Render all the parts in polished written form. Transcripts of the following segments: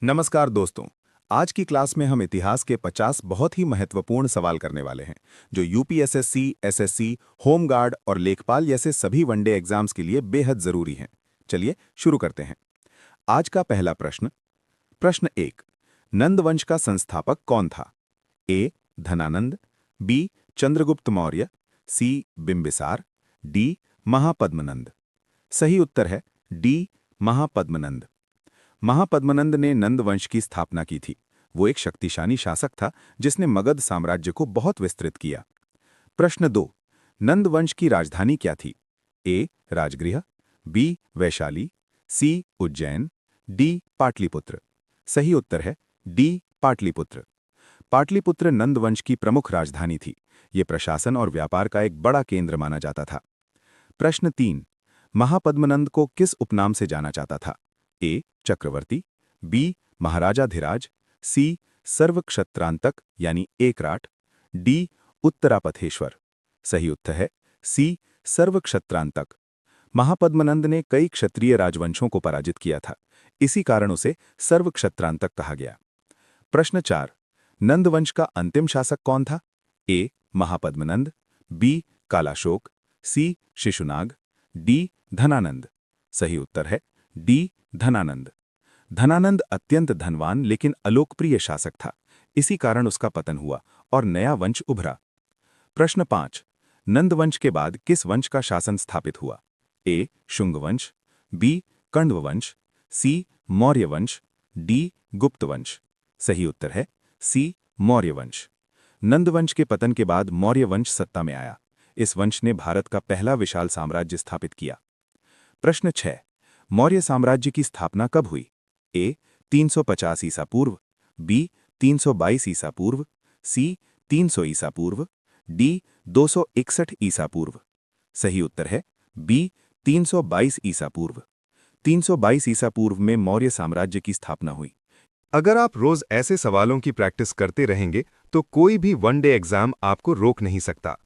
नमस्कार दोस्तों। आज की क्लास में हम इतिहास के 50 बहुत ही महत्वपूर्ण सवाल करने वाले हैं जो यूपीएसएससी, एसएससी, होम गार्ड और लेखपाल जैसे सभी वनडे एग्जाम्स के लिए बेहद जरूरी हैं। चलिए शुरू करते हैं। आज का पहला प्रश्न। प्रश्न 1। नंद वंश का संस्थापक कौन था? ए धनानंद, बी चंद्रगुप्त मौर्य, सी बिंबिसार, डी महापद्मनंद। सही उत्तर है डी महापद्मनंद। महापद्मनंद ने नंद वंश की स्थापना की थी। वो एक शक्तिशाली शासक था जिसने मगध साम्राज्य को बहुत विस्तृत किया। प्रश्न 2। नंद वंश की राजधानी क्या थी? ए राजगृह, बी वैशाली, सी उज्जैन, डी पाटलिपुत्र। सही उत्तर है डी पाटलिपुत्र। पाटलिपुत्र नंद वंश की प्रमुख राजधानी थी। ये प्रशासन और व्यापार का एक बड़ा केंद्र माना जाता था। प्रश्न 3। महापद्मनंद को किस उपनाम से जाना जाता था? ए चक्रवर्ती, बी महाराजाधिराज, सी सर्वक्षत्रांतक यानी एकराट, डी उत्तरापथेश्वर। सही उत्तर है सी सर्वक्षत्रांतक। महापद्मनंद ने कई क्षत्रिय राजवंशों को पराजित किया था। इसी कारण उसे सर्वक्षत्रांतक कहा गया। प्रश्न 4। नंद वंश का अंतिम शासक कौन था? ए महापद्मनंद, बी कालाशोक, सी शिशुनाग, डी धनानंद। सही उत्तर है डी धनानंद। धनानंद अत्यंत धनवान लेकिन अलोकप्रिय शासक था। इसी कारण उसका पतन हुआ और नया वंश उभरा। प्रश्न 5। नंद वंश के बाद किस वंश का शासन स्थापित हुआ? ए शुंग वंश, बी कण्व वंश, सी मौर्य वंश, डी गुप्त वंश। सही उत्तर है सी मौर्य वंश। नंद वंश के पतन के बाद मौर्य वंश सत्ता में आया। इस वंश ने भारत का पहला विशाल साम्राज्य स्थापित किया। प्रश्न 6। मौर्य साम्राज्य की स्थापना कब हुई? ए 350 ईसा पूर्व, बी 322 ईसा पूर्व, सी 300 ईसा पूर्व, डी 261 ईसा पूर्व। सही उत्तर है बी 322 ईसा पूर्व। 322 ईसा पूर्व में मौर्य साम्राज्य की स्थापना हुई। अगर आप रोज ऐसे सवालों की प्रैक्टिस करते रहेंगे तो कोई भी वनडे एग्जाम आपको रोक नहीं सकता।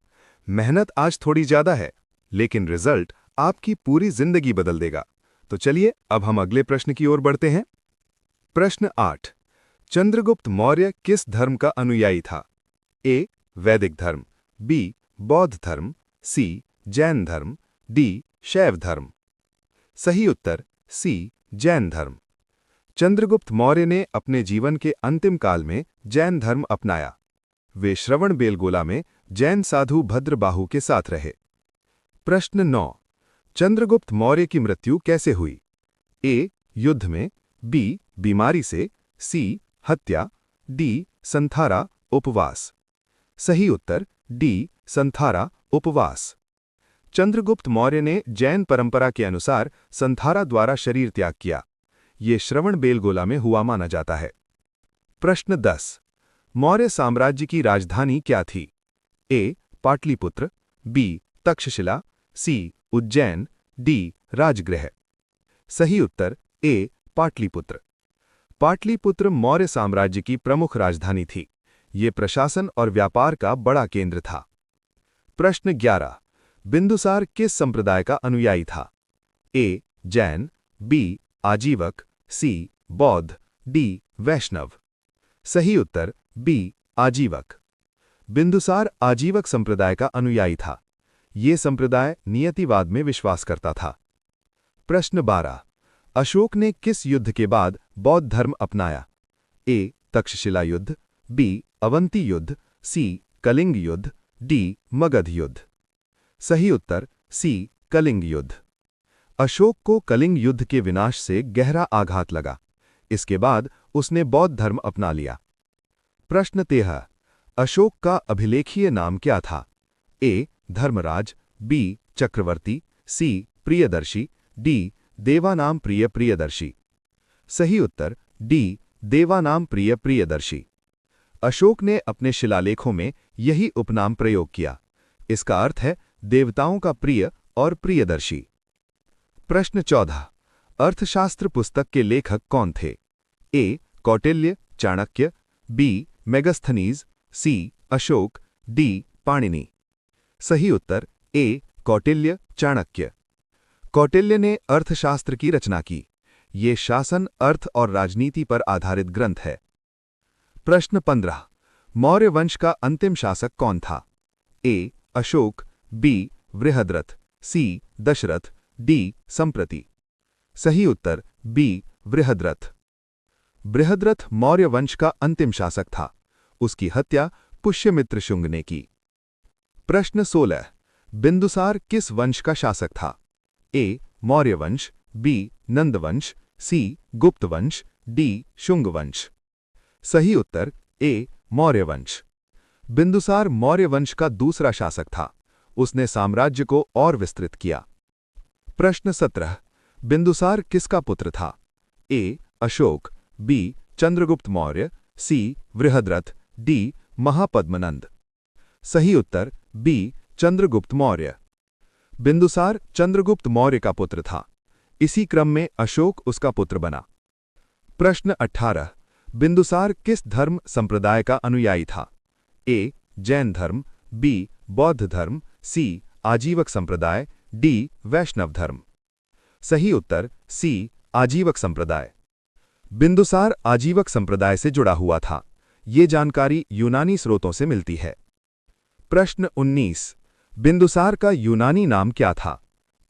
मेहनत आज थोड़ी ज्यादा है, लेकिन रिजल्ट आपकी पूरी जिंदगी बदल देगा। तो चलिए अब हम अगले प्रश्न की ओर बढ़ते हैं। प्रश्न 8। चंद्रगुप्त मौर्य किस धर्म का अनुयायी था? ए वैदिक धर्म, बी बौद्ध धर्म, सी जैन धर्म, डी शैव धर्म। सही उत्तर सी जैन धर्म। चंद्रगुप्त मौर्य ने अपने जीवन के अंतिम काल में जैन धर्म अपनाया। वे श्रवणबेलगोला में जैन साधु भद्रबाहु के साथ रहे। प्रश्न 9। चंद्रगुप्त मौर्य की मृत्यु कैसे हुई? ए युद्ध में, बी बीमारी से, सी हत्या, डी संथारा उपवास। सही उत्तर डी संथारा उपवास। चंद्रगुप्त मौर्य ने जैन परंपरा के अनुसार संथारा द्वारा शरीर त्याग किया। ये श्रवणबेलगोला में हुआ माना जाता है। प्रश्न 10। मौर्य साम्राज्य की राजधानी क्या थी? ए पाटलिपुत्र, बी तक्षशिला, सी उज्जैन, डी राजगृह। सही उत्तर ए पाटलिपुत्र। पाटलिपुत्र मौर्य साम्राज्य की प्रमुख राजधानी थी। ये प्रशासन और व्यापार का बड़ा केंद्र था। प्रश्न 11। बिंदुसार किस संप्रदाय का अनुयायी था? ए जैन, बी आजीवक, सी बौद्ध, डी वैष्णव। सही उत्तर बी आजीवक। बिंदुसार आजीवक संप्रदाय का अनुयायी था। ये संप्रदाय नियतिवाद में विश्वास करता था। प्रश्न 12। अशोक ने किस युद्ध के बाद बौद्ध धर्म अपनाया? ए तक्षशिला युद्ध, बी अवंती युद्ध, सी कलिंग युद्ध, डी मगध युद्ध। सही उत्तर सी कलिंग युद्ध। अशोक को कलिंग युद्ध के विनाश से गहरा आघात लगा। इसके बाद उसने बौद्ध धर्म अपना लिया। प्रश्न 13। अशोक का अभिलेखीय नाम क्या था? ए धर्मराज, बी चक्रवर्ती, सी प्रियदर्शी, डी देवानाम प्रिय प्रियदर्शी। सही उत्तर डी देवानाम प्रिय प्रियदर्शी। अशोक ने अपने शिलालेखों में यही उपनाम प्रयोग किया। इसका अर्थ है देवताओं का प्रिय और प्रियदर्शी। प्रश्न 14। अर्थशास्त्र पुस्तक के लेखक कौन थे? ए कौटिल्य चाणक्य, बी मेगस्थनीज, सी अशोक, डी पाणिनि। सही उत्तर ए कौटिल्य चाणक्य। कौटिल्य ने अर्थशास्त्र की रचना की। ये शासन, अर्थ और राजनीति पर आधारित ग्रंथ है। प्रश्न 15। मौर्य वंश का अंतिम शासक कौन था? ए. अशोक, बी. बृहद्रथ, सी. दशरथ, डी. संप्रति। सही उत्तर बी. बृहद्रथ। बृहद्रथ मौर्य वंश का अंतिम शासक था। उसकी हत्या पुष्यमित्र शुंग ने की। प्रश्न 16। बिंदुसार किस वंश का शासक था? ए. मौर्य वंश, बी. नंद वंश, सी. गुप्त वंश, डी. शुंग वंश। सही उत्तर ए. मौर्य वंश। बिंदुसार मौर्य वंश का दूसरा शासक था। उसने साम्राज्य को और विस्तृत किया। प्रश्न 17। बिंदुसार किसका पुत्र था? ए. अशोक, बी. चंद्रगुप्त मौर्य, सी. बृहद्रथ, डी. महापद्मनंद। सही उत्तर बी. चंद्रगुप्त मौर्य। बिंदुसार चंद्रगुप्त मौर्य का पुत्र था। इसी क्रम में अशोक उसका पुत्र बना। प्रश्न 18। बिंदुसार किस धर्म संप्रदाय का अनुयायी था? ए. जैन धर्म, बी. बौद्ध धर्म, सी. आजीवक संप्रदाय, डी. वैष्णव धर्म। सही उत्तर सी. आजीवक संप्रदाय। बिंदुसार आजीवक संप्रदाय से जुड़ा हुआ था। ये जानकारी यूनानी स्रोतों से मिलती है। प्रश्न 19। बिंदुसार का यूनानी नाम क्या था?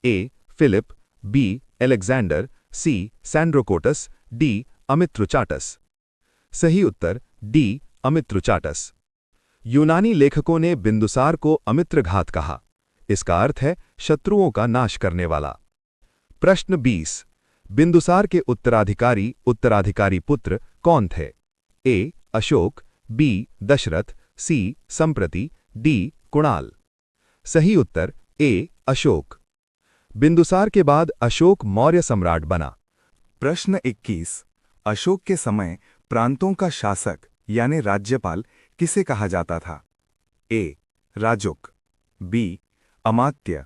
A. Philip, B. Alexander, C. Sandrocottus, D. Amitrochates. सही उत्तर डी. अमित्रुचाटस। यूनानी लेखकों ने बिंदुसार को अमित्रघात कहा। इसका अर्थ है शत्रुओं का नाश करने वाला। प्रश्न 20। बिंदुसार के उत्तराधिकारी पुत्र कौन थे? ए. अशोक, बी. दशरथ, सी. संप्रति, डी. कुणाल। सही उत्तर ए. अशोक। बिंदुसार के बाद अशोक मौर्य सम्राट बना। प्रश्न 21। अशोक के समय प्रांतों का शासक यानी राज्यपाल किसे कहा जाता था? ए. राजुक, बी. अमात्य,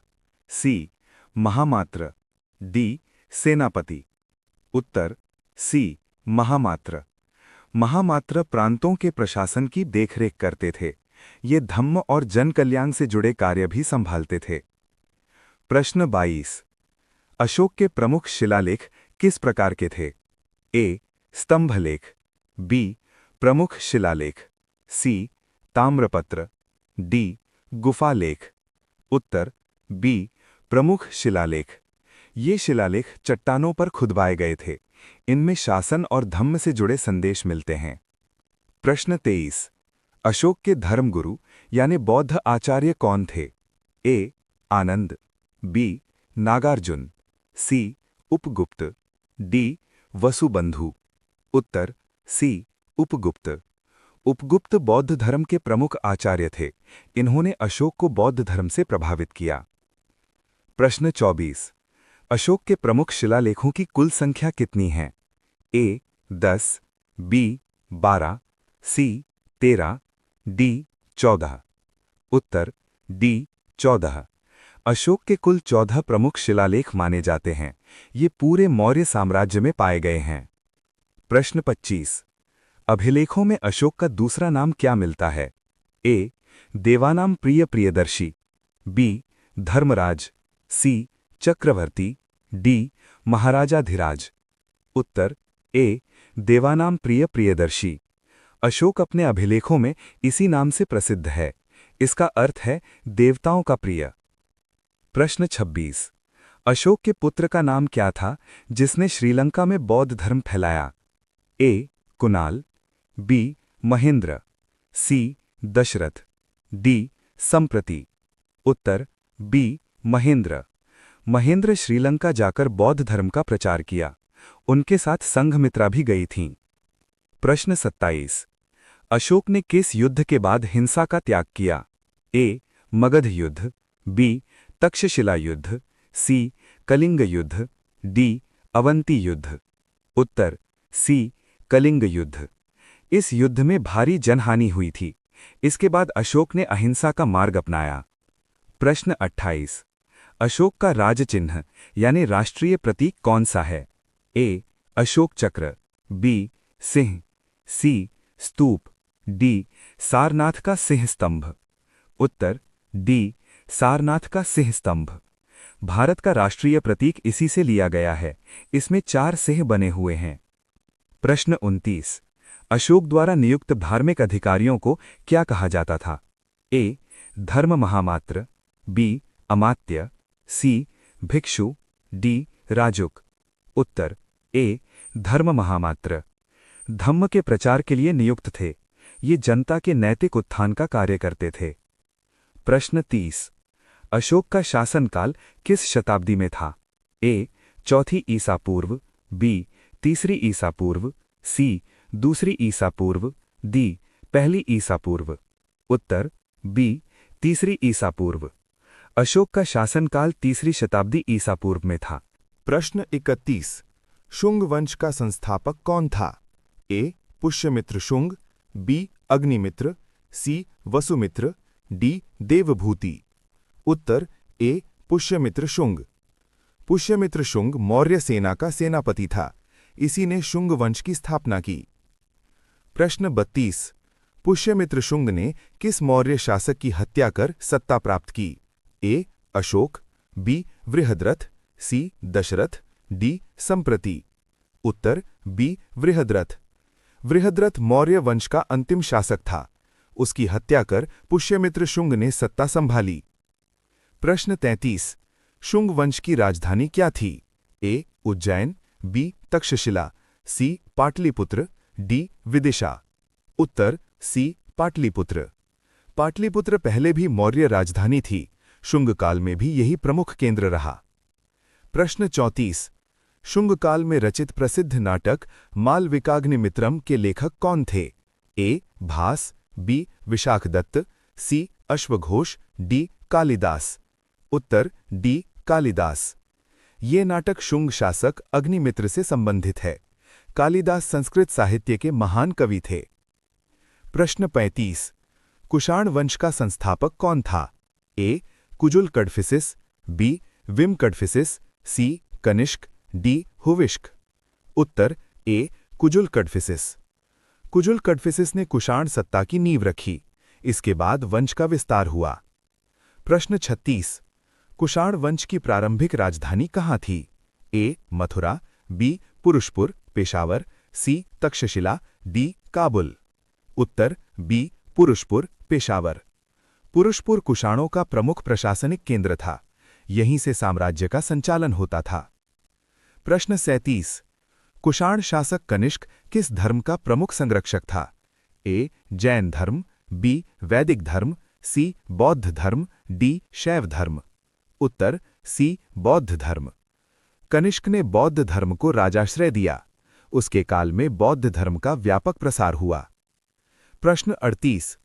सी. महामात्र, डी. सेनापति। उत्तर सी. महामात्र। महामात्र प्रांतों के प्रशासन की देखरेख करते थे। ये धम्म और जन कल्याण से जुड़े कार्य भी संभालते थे। प्रश्न 22। अशोक के प्रमुख शिलालेख किस प्रकार के थे? ए. स्तंभलेख, बी. प्रमुख शिलालेख, सी. ताम्रपत्र, डी. गुफालेख। उत्तर बी. प्रमुख शिलालेख। ये शिलालेख चट्टानों पर खुदवाए गए थे। इनमें शासन और धम्म से जुड़े संदेश मिलते हैं। प्रश्न 23। अशोक के धर्मगुरु यानी बौद्ध आचार्य कौन थे? ए. आनंद, बी. नागार्जुन, सी. उपगुप्त, डी. वसुबंधु। उत्तर सी. उपगुप्त। उपगुप्त बौद्ध धर्म के प्रमुख आचार्य थे। इन्होंने अशोक को बौद्ध धर्म से प्रभावित किया। प्रश्न 24। अशोक के प्रमुख शिलालेखों की कुल संख्या कितनी है? ए. 10, बी. 12, सी. 13, डी. 14। उत्तर डी. 14। अशोक के कुल 14 प्रमुख शिलालेख माने जाते हैं। ये पूरे मौर्य साम्राज्य में पाए गए हैं। प्रश्न 25। अभिलेखों में अशोक का दूसरा नाम क्या मिलता है? ए. देवानाम प्रिय प्रियदर्शी, बी. धर्मराज, सी. चक्रवर्ती, डी. महाराजाधिराज। उत्तर ए. देवानाम प्रिय प्रियदर्शी। अशोक अपने अभिलेखों में इसी नाम से प्रसिद्ध है। इसका अर्थ है देवताओं का प्रिय। प्रश्न 26। अशोक के पुत्र का नाम क्या था जिसने श्रीलंका में बौद्ध धर्म फैलाया? ए. कुणाल, बी. महेंद्र, सी. दशरथ, डी. संप्रति। उत्तर बी. महेंद्र। महेंद्र श्रीलंका जाकर बौद्ध धर्म का प्रचार किया। उनके साथ संघमित्रा भी गई थीं। प्रश्न 27। अशोक ने किस युद्ध के बाद हिंसा का त्याग किया? ए. मगध युद्ध, बी. तक्षशिला युद्ध, सी. कलिंग युद्ध, डी. अवंती युद्ध। उत्तर सी. कलिंग युद्ध। इस युद्ध में भारी जनहानि हुई थी। इसके बाद अशोक ने अहिंसा का मार्ग अपनाया। प्रश्न 28। अशोक का राजचिन्ह यानी राष्ट्रीय प्रतीक कौन सा है? ए. अशोक चक्र, बी. सिंह, सी. स्तूप, डी. सारनाथ का सिंह स्तंभ। उत्तर डी. सारनाथ का सिंह स्तंभ। भारत का राष्ट्रीय प्रतीक इसी से लिया गया है। इसमें 4 सिंह बने हुए हैं। प्रश्न 29। अशोक द्वारा नियुक्त धार्मिक अधिकारियों को क्या कहा जाता था? ए. धर्म महामात्र, बी. अमात्य, सी. भिक्षु, डी. राजुक। उत्तर ए. धर्म महामात्र। धम्म के प्रचार के लिए नियुक्त थे। ये जनता के नैतिक उत्थान का कार्य करते थे। प्रश्न 30। अशोक का शासनकाल किस शताब्दी में था? ए. चौथी ईसा पूर्व, बी. तीसरी ईसा पूर्व, सी. दूसरी ईसा पूर्व, डी. पहली ईसा पूर्व। उत्तर बी. तीसरी ईसा पूर्व। अशोक का शासनकाल तीसरी शताब्दी ईसा पूर्व में था। प्रश्न 31। शुंग वंश का संस्थापक कौन था? ए. पुष्यमित्र शुंग, बी. अग्निमित्र, सी. वसुमित्र, डी. देवभूति। उत्तर ए. पुष्यमित्र शुंग। पुष्यमित्र शुंग मौर्य सेना का सेनापति था। इसी ने शुंग वंश की स्थापना की। प्रश्न 32। पुष्यमित्र शुंग ने किस मौर्य शासक की हत्या कर सत्ता प्राप्त की? ए. अशोक, बी. वृहद्रथ, सी. दशरथ, डी. संप्रति। उत्तर बी. वृहद्रथ। वृहद्रथ मौर्य वंश का अंतिम शासक था। उसकी हत्या कर पुष्यमित्र शुंग ने सत्ता संभाली। प्रश्न 33। शुंग वंश की राजधानी क्या थी? ए. उज्जैन, बी. तक्षशिला, सी. पाटलिपुत्र, डी. विदिशा। उत्तर सी. पाटलिपुत्र। पाटलिपुत्र पहले भी मौर्य राजधानी थी। शुंग काल में भी यही प्रमुख केंद्र रहा। प्रश्न 34। शुंग काल में रचित प्रसिद्ध नाटक मालविकाग्निमित्रम के लेखक कौन थे? ए. भास, बी. विशाखदत्त, सी. अश्वघोष, डी. कालिदास। उत्तर डी. कालिदास। ये नाटक शुंग शासक अग्निमित्र से संबंधित है। कालिदास संस्कृत साहित्य के महान कवि थे। प्रश्न 35। कुषाण वंश का संस्थापक कौन था? ए. कुजुल कडफिसिस, बी. विम कडफिसिस, सी. कनिष्क, डी. हुविष्क। उत्तर ए. कुजुल कडफिसिस। कुजुल कडफिसिस ने कुषाण सत्ता की नींव रखी। इसके बाद वंश का विस्तार हुआ। प्रश्न 36। कुषाण वंश की प्रारंभिक राजधानी कहाँ थी? ए. मथुरा, बी. पुरुषपुर, पेशावर, सी. तक्षशिला, डी. काबुल। उत्तर बी. पुरुषपुर, पेशावर। पुरुषपुर कुषाणों का प्रमुख प्रशासनिक केंद्र था। यहीं से साम्राज्य का संचालन होता था। प्रश्न 37। कुषाण शासक कनिष्क किस धर्म का प्रमुख संरक्षक था? ए. जैन धर्म, बी. वैदिक धर्म, सी. बौद्ध धर्म, डी. शैव धर्म। उत्तर सी. बौद्ध धर्म। कनिष्क ने बौद्ध धर्म को राजाश्रय दिया। उसके काल में बौद्ध धर्म का व्यापक प्रसार हुआ। प्रश्न 38।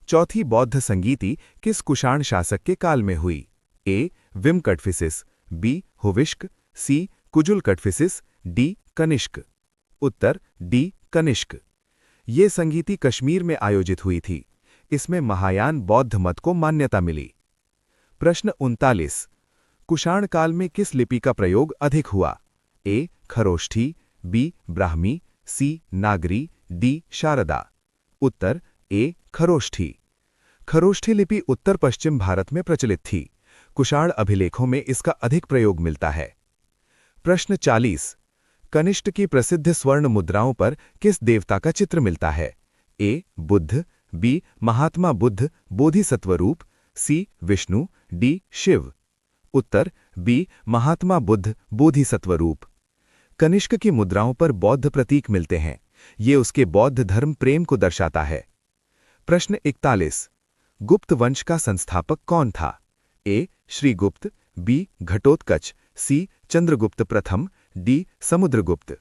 चौथी बौद्ध संगीति किस कुषाण शासक के काल में हुई? A. Vima Kadphises, B. Huvishka, C. Kujula Kadphises, D. Kanishka. उत्तर डी. कनिष्क। ये संगीति कश्मीर में आयोजित हुई थी। इसमें महायान बौद्ध मत को मान्यता मिली। प्रश्न 39। कुषाण काल में किस लिपि का प्रयोग अधिक हुआ? ए. खरोष्ठी, बी. ब्राह्मी, सी. नागरी, डी. शारदा। उत्तर ए. खरोष्ठी। खरोष्ठी लिपि उत्तर पश्चिम भारत में प्रचलित थी। कुषाण अभिलेखों में इसका अधिक प्रयोग मिलता है। प्रश्न 40। कनिष्क की प्रसिद्ध स्वर्ण मुद्राओं पर किस देवता का चित्र मिलता है? ए. बुद्ध, बी. महात्मा बुद्ध बोधिसत्व रूप, सी. विष्णु, डी. शिव। उत्तर बी. महात्मा बुद्ध बोधिसत्व रूप। कनिष्क की मुद्राओं पर बौद्ध प्रतीक मिलते हैं। ये उसके बौद्ध धर्म प्रेम को दर्शाता है। प्रश्न 41। गुप्त वंश का संस्थापक कौन था? ए. श्रीगुप्त, बी. घटोत्कच, सी. चंद्रगुप्त प्रथम, डी. समुद्रगुप्त।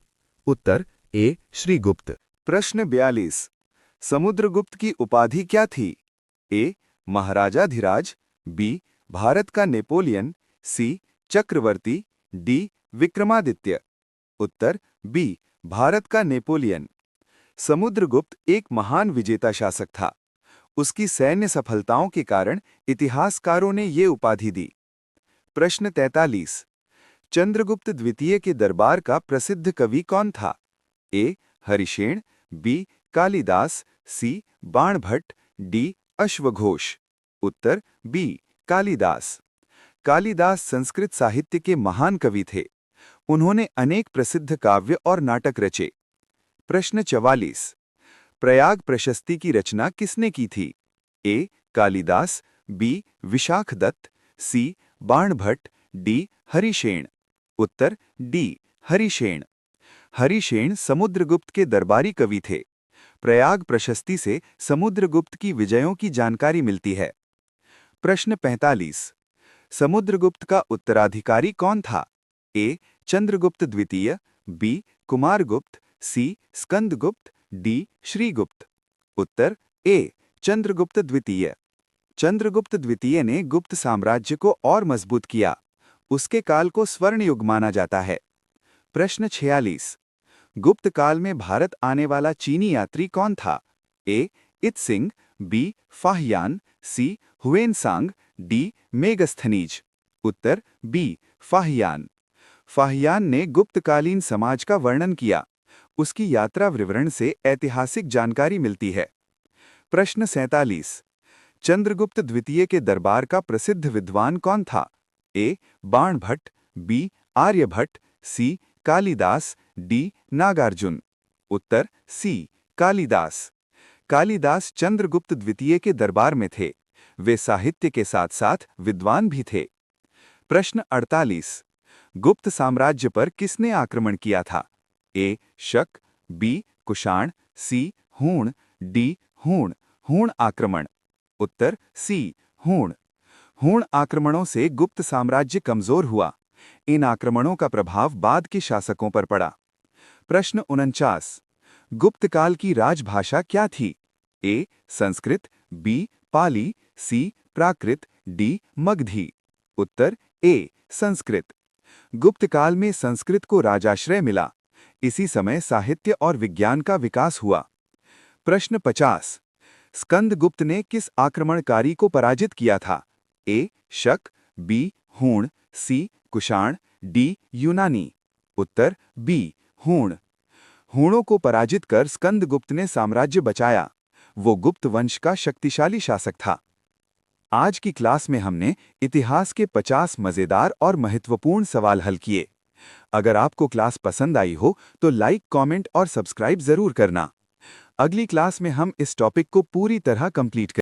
उत्तर ए. श्रीगुप्त। प्रश्न 42। समुद्रगुप्त की उपाधि क्या थी? ए. महाराजाधिराज, बी. भारत का नेपोलियन, सी. चक्रवर्ती, डी. विक्रमादित्य। उत्तर बी. भारत का नेपोलियन। समुद्रगुप्त एक महान विजेता शासक था। उसकी सैन्य सफलताओं के कारण इतिहासकारों ने ये उपाधि दी। प्रश्न 43। चंद्रगुप्त द्वितीय के दरबार का प्रसिद्ध कवि कौन था? ए. हरिशेन, बी. कालिदास, सी. बाणभट्ट, डी. अश्वघोष। उत्तर बी. कालिदास। कालिदास संस्कृत साहित्य के महान कवि थे। उन्होंने अनेक प्रसिद्ध काव्य और नाटक रचे। प्रश्न 44। प्रयाग प्रशस्ति की रचना किसने की थी? ए. कालिदास, बी. विशाखदत्त, सी. बाणभट्ट, डी. हरिशेन। उत्तर डी. हरिशेन। हरिशेन समुद्रगुप्त के दरबारी कवि थे। प्रयाग प्रशस्ति से समुद्रगुप्त की विजयों की जानकारी मिलती है। प्रश्न 45। समुद्रगुप्त का उत्तराधिकारी कौन था? ए. चंद्रगुप्त द्वितीय, बी. कुमारगुप्त, सी. स्कंदगुप्त, डी. श्रीगुप्त। उत्तर ए. चंद्रगुप्त द्वितीय। चंद्रगुप्त द्वितीय ने गुप्त साम्राज्य को और मजबूत किया। उसके काल को स्वर्ण युग माना जाता है। प्रश्न 46। गुप्त काल में भारत आने वाला चीनी यात्री कौन था? A. Itsing, B. Fahien, C. Hiuen Tsang, D. Megasthenes. उत्तर बी. फाहियान। फाहियान ने गुप्तकालीन समाज का वर्णन किया। उसकी यात्रा विवरण से ऐतिहासिक जानकारी मिलती है। प्रश्न 47। चंद्रगुप्त द्वितीय के दरबार का प्रसिद्ध विद्वान कौन था? ए. बाणभट्ट, बी. आर्यभट्ट, सी. कालिदास, डी. नागार्जुन। उत्तर सी. कालिदास। कालिदास चंद्रगुप्त द्वितीय के दरबार में थे। वे साहित्य के साथ साथ विद्वान भी थे। प्रश्न 48। गुप्त साम्राज्य पर किसने आक्रमण किया था? ए. शक, बी. कुषाण, सी. हूण, डी. हूण आक्रमण। उत्तर सी. हूण। हूण आक्रमणों से गुप्त साम्राज्य कमजोर हुआ। इन आक्रमणों का प्रभाव बाद के शासकों पर पड़ा। प्रश्न 49। गुप्त काल की राजभाषा क्या थी? ए. संस्कृत, बी. पाली, सी. प्राकृत, डी. मगधी। उत्तर ए. संस्कृत। गुप्त काल में संस्कृत को राजाश्रय मिला। इसी समय साहित्य और विज्ञान का विकास हुआ। प्रश्न 50। स्कंदगुप्त ने किस आक्रमणकारी को पराजित किया था? ए. शक, बी. हूण, सी. कुषाण, डी. यूनानी। उत्तर बी. हूण। हूणों को पराजित कर स्कंदगुप्त ने साम्राज्य बचाया। वो गुप्त वंश का शक्तिशाली शासक था। आज की क्लास में हमने इतिहास के 50 मजेदार और महत्वपूर्ण सवाल हल किए। अगर आपको क्लास पसंद आई हो तो लाइक, कमेंट और सब्सक्राइब जरूर करना। अगली क्लास में हम इस टॉपिक को पूरी तरह कंप्लीट करेंगे।